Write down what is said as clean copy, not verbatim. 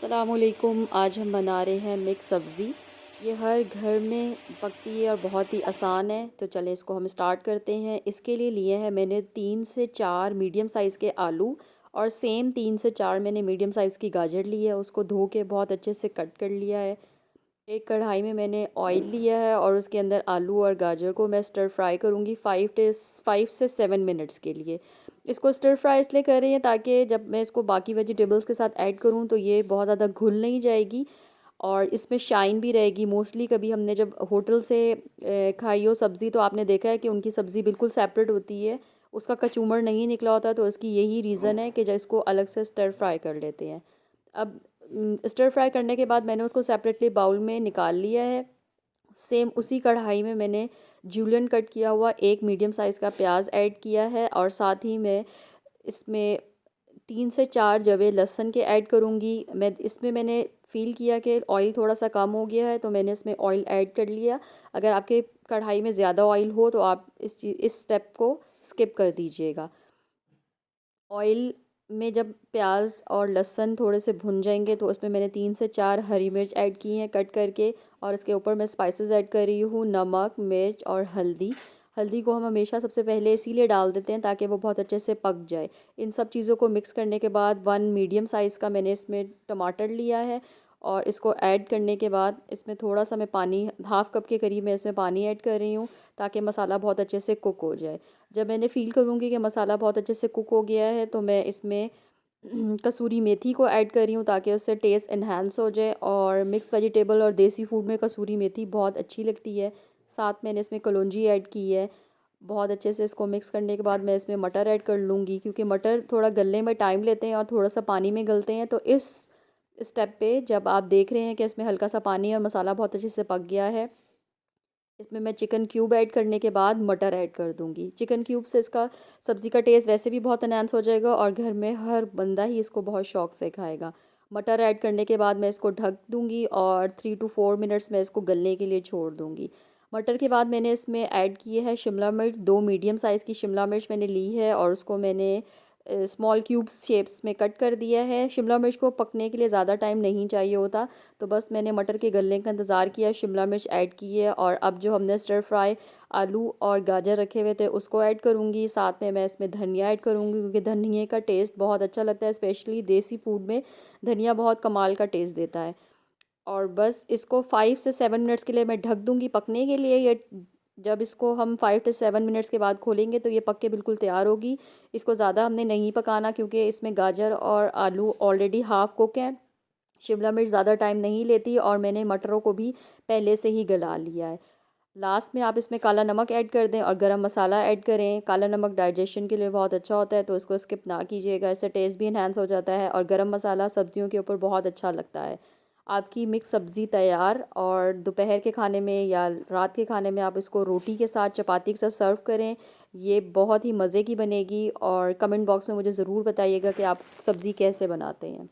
अस्सलामुअलैकुम। आज हम बना रहे हैं मिक्स सब्ज़ी। ये हर घर में पकती है और बहुत ही आसान है। तो चलें इसको हम स्टार्ट करते हैं। इसके लिए लिए हैं मैंने 3 से 4 मीडियम साइज़ के आलू और सेम 3 से 4 मैंने मीडियम साइज़ की गाजर ली है। उसको धो के बहुत अच्छे से कट कर लिया है। एक कढ़ाई में मैंने ऑयल लिया है और उसके अंदर आलू और गाजर को मैं स्टर फ्राई करूँगी 5 से 7 मिनट्स के लिए। इसको स्टर फ्राई इसलिए कर रही हैं ताकि जब मैं इसको बाकी वेजिटेबल्स के साथ ऐड करूँ तो ये बहुत ज़्यादा घुल नहीं जाएगी और इसमें शाइन भी रहेगी। मोस्टली कभी हमने जब होटल से खाई हो सब्ज़ी तो आपने देखा है कि उनकी सब्ज़ी बिल्कुल सेपरेट होती है, उसका कचूमर नहीं निकला होता। तो इसकी यही रीज़न है कि जब इसको अलग से स्टर फ्राई कर लेते हैं। अब स्टर फ्राई करने के बाद मैंने उसको सेपरेटली बाउल में निकाल लिया है। सेम उसी कढ़ाई में मैंने जूलियन कट किया हुआ एक मीडियम साइज़ का प्याज ऐड किया है और साथ ही मैं इसमें 3 से 4 जवे लहसुन के ऐड करूँगी। मैंने फ़ील किया कि ऑयल थोड़ा सा कम हो गया है तो मैंने इसमें ऑयल ऐड कर लिया। अगर आपके कढ़ाई में ज़्यादा ऑयल हो तो आप इस स्टेप को स्किप कर दीजिएगा। ऑयल में जब प्याज और लहसुन थोड़े से भुन जाएंगे तो उसमें मैंने 3 से 4 हरी मिर्च ऐड की हैं कट करके और इसके ऊपर मैं स्पाइसेस ऐड कर रही हूँ, नमक, मिर्च और हल्दी। हल्दी को हम हमेशा सबसे पहले इसीलिए डाल देते हैं ताकि वो बहुत अच्छे से पक जाए। इन सब चीज़ों को मिक्स करने के बाद 1 मीडियम साइज़ का मैंने इसमें टमाटर लिया है और इसको ऐड करने के बाद इसमें थोड़ा सा मैं पानी, हाफ़ कप के करीब मैं इसमें पानी ऐड कर रही हूँ ताकि मसाला बहुत अच्छे से कुक हो जाए। जब मैंने फ़ील करूँगी कि मसाला बहुत अच्छे से कुक हो गया है तो मैं इसमें कसूरी मेथी को ऐड कर रही हूँ ताकि उससे टेस्ट इन्हांस हो जाए। और मिक्स वेजिटेबल और देसी फूड में कसूरी मेथी बहुत अच्छी लगती है। साथ मैंने इसमें कलौंजी ऐड की है। बहुत अच्छे से इसको मिक्स करने के बाद मैं इसमें मटर ऐड कर लूँगी क्योंकि मटर थोड़ा गलने में टाइम लेते हैं और थोड़ा सा पानी में गलते हैं। तो इस स्टेप पे जब आप देख रहे हैं कि इसमें हल्का सा पानी और मसाला बहुत अच्छे से पक गया है, इसमें मैं चिकन क्यूब ऐड करने के बाद मटर ऐड कर दूँगी। चिकन क्यूब से इसका सब्ज़ी का टेस्ट वैसे भी बहुत एनहांस हो जाएगा और घर में हर बंदा ही इसको बहुत शौक से खाएगा। मटर ऐड करने के बाद मैं इसको ढक दूँगी और 3 टू 4 मिनट्स में इसको गलने के लिए छोड़ दूँगी। मटर के बाद मैंने इसमें ऐड किए है शिमला मिर्च, 2 मीडियम साइज़ की शिमला मिर्च मैंने ली है और उसको मैंने स्मॉल क्यूब्स शेप्स में कट कर दिया है। शिमला मिर्च को पकने के लिए ज़्यादा टाइम नहीं चाहिए होता, तो बस मैंने मटर के गलने का इंतज़ार किया, शिमला मिर्च ऐड की है और अब जो हमने स्टर फ्राई आलू और गाजर रखे हुए थे उसको ऐड करूँगी। साथ में मैं इसमें धनिया ऐड करूँगी क्योंकि धनिए का टेस्ट बहुत अच्छा लगता है, स्पेशली देसी फूड में धनिया बहुत कमाल का टेस्ट देता है। और बस इसको 5 से 7 मिनट्स के लिए मैं ढक दूँगी पकने के लिए। ये जब इसको हम 5 टू 7 मिनट्स के बाद खोलेंगे तो ये पक के बिल्कुल तैयार होगी। इसको ज़्यादा हमने नहीं पकाना क्योंकि इसमें गाजर और आलू ऑलरेडी हाफ़ कुक हैं। शिमला मिर्च ज़्यादा टाइम नहीं लेती और मैंने मटरों को भी पहले से ही गला लिया है। लास्ट में आप इसमें काला नमक ऐड कर दें और गरम मसाला ऐड करें। काला नमक डाइजेशन के लिए बहुत अच्छा होता है तो इसको स्किप ना कीजिएगा, इससे टेस्ट भी इन्हांस हो जाता है और गरम मसाला सब्जियों के ऊपर बहुत अच्छा लगता है। आपकी मिक्स सब्ज़ी तैयार और दोपहर के खाने में या रात के खाने में आप इसको रोटी के साथ, चपाती के साथ सर्व करें। ये बहुत ही मज़े की बनेगी और कमेंट बॉक्स में मुझे ज़रूर बताइएगा कि आप सब्ज़ी कैसे बनाते हैं।